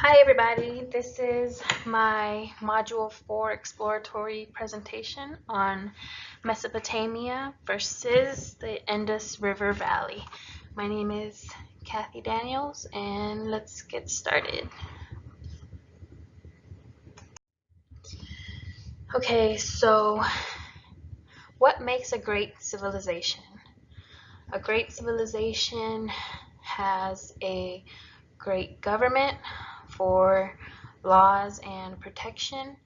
Hi everybody, this is my Module 4 Exploratory Presentation on Mesopotamia versus the Indus River Valley. My name is Kathy Daniels and let's get started. Okay, so what makes a great civilization? A great civilization has a great government for laws and protection.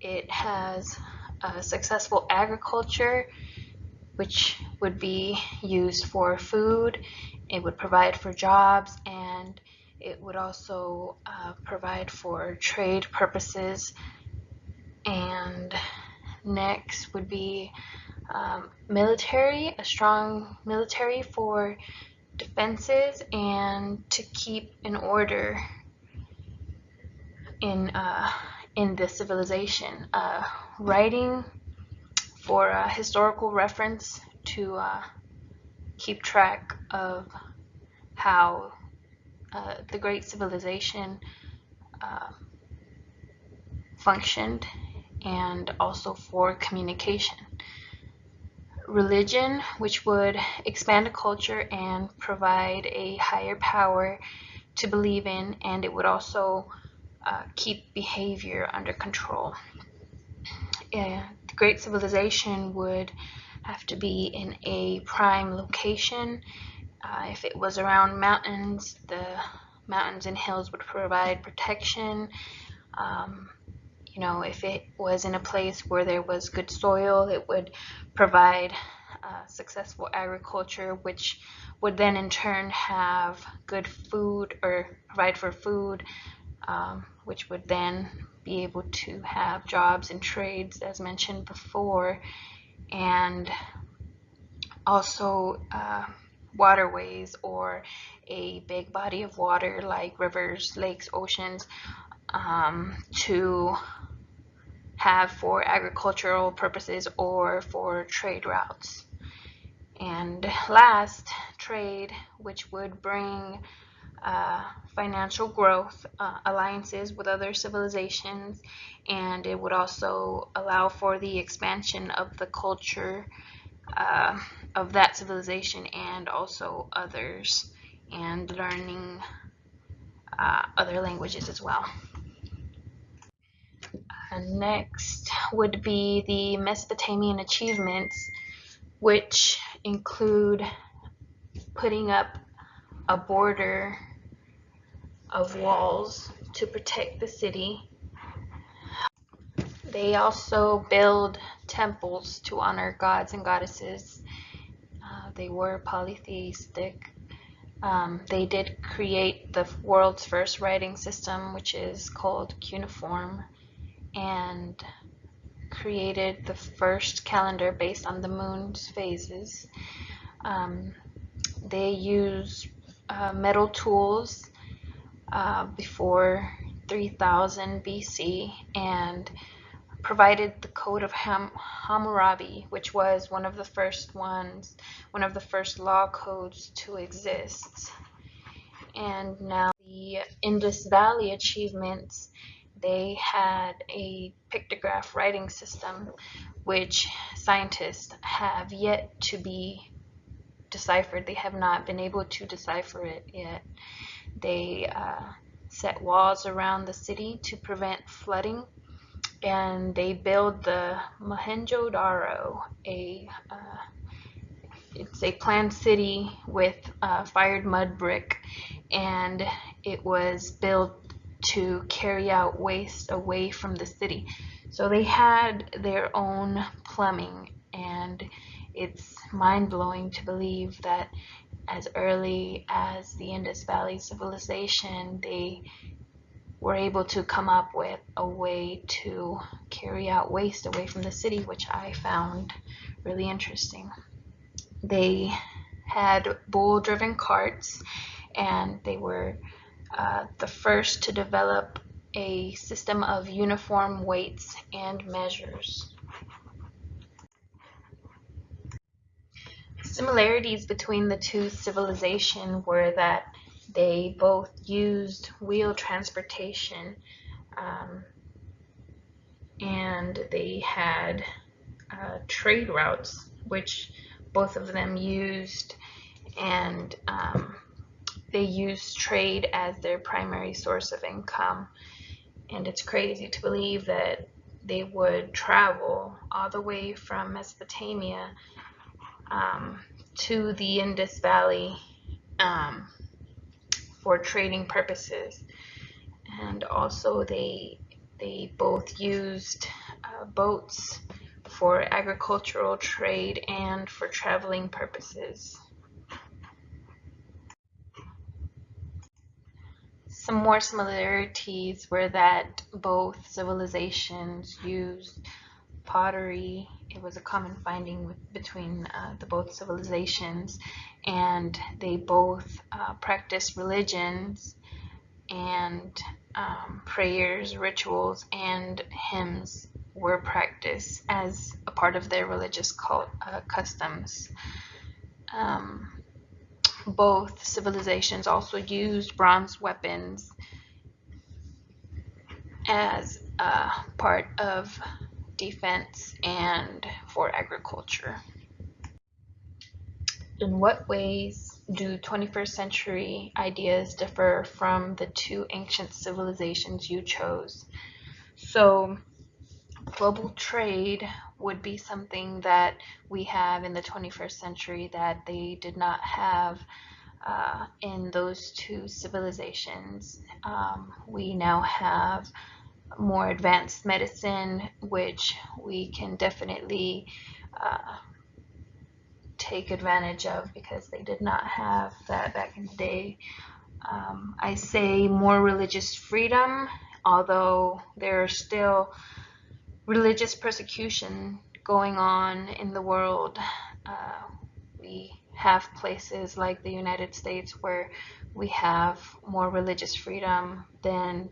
It has a successful agriculture, which would be used for food. It would provide for jobs, and it would also provide for trade purposes. And next would be military, a strong military for defenses and to keep in order in the civilization. Writing for historical reference to keep track of how the great civilization functioned, and also for communication. Religion, which would expand a culture and provide a higher power to believe in, and it would also keep behavior under control. The great civilization would have to be in a prime location. If it was around mountains, the mountains and hills would provide protection. If it was in a place where there was good soil, it would provide successful agriculture, which would then in turn have good food or provide for food, which would then be able to have jobs and trades, as mentioned before, and also waterways or a big body of water like rivers, lakes, oceans, to have for agricultural purposes or for trade routes. And last, trade, which would bring financial growth, alliances with other civilizations, and it would also allow for the expansion of the culture of that civilization and also others, and learning other languages as well. Next would be the Mesopotamian achievements, which include putting up a border of walls to protect the city. They also build temples to honor gods and goddesses. They were polytheistic. They did create the world's first writing system, which is called cuneiform, and created the first calendar based on the moon's phases. They used metal tools before 3000 BC and provided the Code of Hammurabi, which was one of the first law codes to exist. And now the Indus Valley achievements, they had a pictograph writing system, which scientists have yet to be deciphered. They have not been able to decipher it yet. They set walls around the city to prevent flooding, and they build the Mohenjo-Daro, it's a planned city with fired mud brick, and it was built to carry out waste away from the city. So they had their own plumbing, and it's mind-blowing to believe that as early as the Indus Valley civilization, they were able to come up with a way to carry out waste away from the city, which I found really interesting. They had bull-driven carts, and they were the first to develop a system of uniform weights and measures. Similarities between the two civilizations were that They both used wheel transportation, and they had trade routes, which both of them used, and they used trade as their primary source of income. And it's crazy to believe that they would travel all the way from Mesopotamia to the Indus Valley for trading purposes. And also they both used boats for agricultural trade and for traveling purposes. Some more similarities were that both civilizations used pottery. It was a common finding between the both civilizations, and they both practiced religions and prayers, rituals, and hymns were practiced as a part of their religious customs. Both civilizations also used bronze weapons as a part of defense and for agriculture. In what ways do 21st century ideas differ from the two ancient civilizations you chose? So, global trade would be something that we have in the 21st century that they did not have in those two civilizations. We now have more advanced medicine, which we can definitely take advantage of because they did not have that back in the day. I say more religious freedom, although there are still religious persecution going on in the world. We have places like the United States where we have more religious freedom than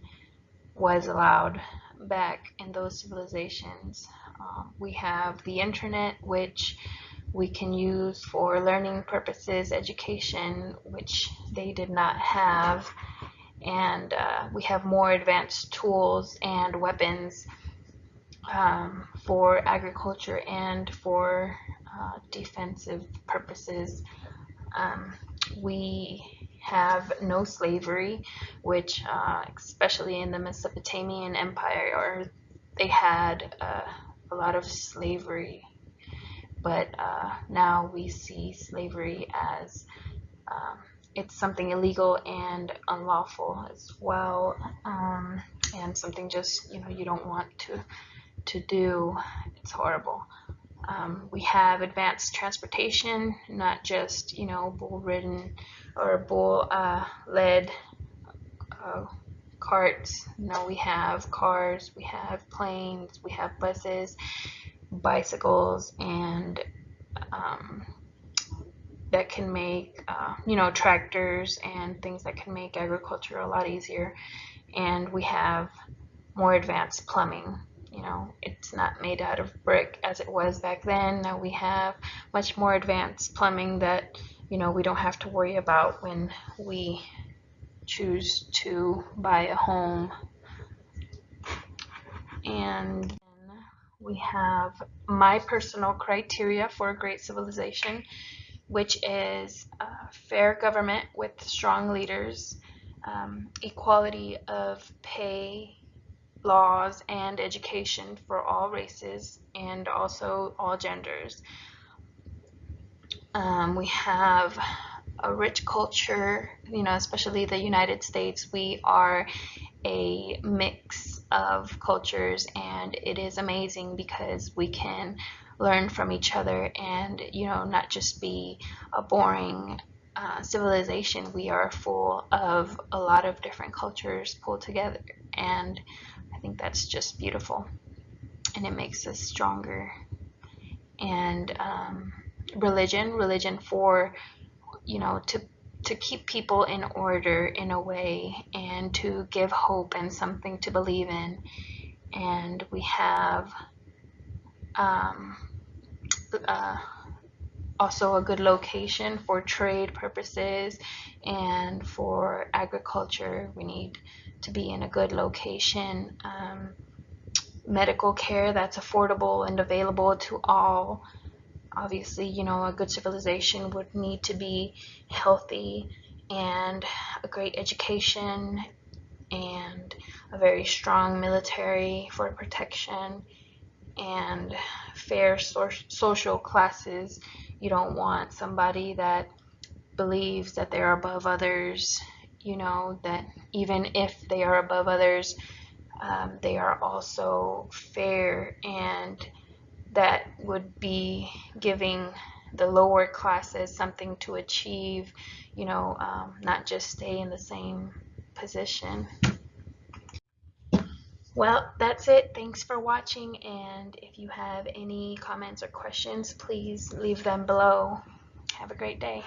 was allowed back in those civilizations. We have the internet, which we can use for learning purposes, education, which they did not have, and we have more advanced tools and weapons for agriculture and for defensive purposes. We have no slavery, which especially in the Mesopotamian Empire, they had a lot of slavery, but now we see slavery as it's something illegal and unlawful as well, and something just you don't want to do. It's horrible. We have advanced transportation, not just bull-ridden or bull-led carts. No, we have cars, we have planes, we have buses, bicycles, and that can make tractors and things that can make agriculture a lot easier. And we have more advanced plumbing. It's not made out of brick as it was back then. Now we have much more advanced plumbing that we don't have to worry about when we choose to buy a home. And then we have my personal criteria for a great civilization, which is fair government with strong leaders, equality of pay, laws, and education for all races and also all genders. We have a rich culture, especially the United States. We are a mix of cultures, and it is amazing because we can learn from each other and not just be a boring civilization. We are full of a lot of different cultures pulled together, and I think that's just beautiful, and it makes us stronger. And religion for to keep people in order in a way, and to give hope and something to believe in. And we have also a good location for trade purposes and for agriculture. We need to be in a good location. Medical care that's affordable and available to all. Obviously, you know, a good civilization would need to be healthy, and a great education, and a very strong military for protection, and fair social classes. You don't want somebody that believes that they're above others, you know, that even if they are above others, they are also fair, and that would be giving the lower classes something to achieve, you know, not just stay in the same position. Well, that's it. Thanks for watching, and if you have any comments or questions, please leave them below. Have a great day.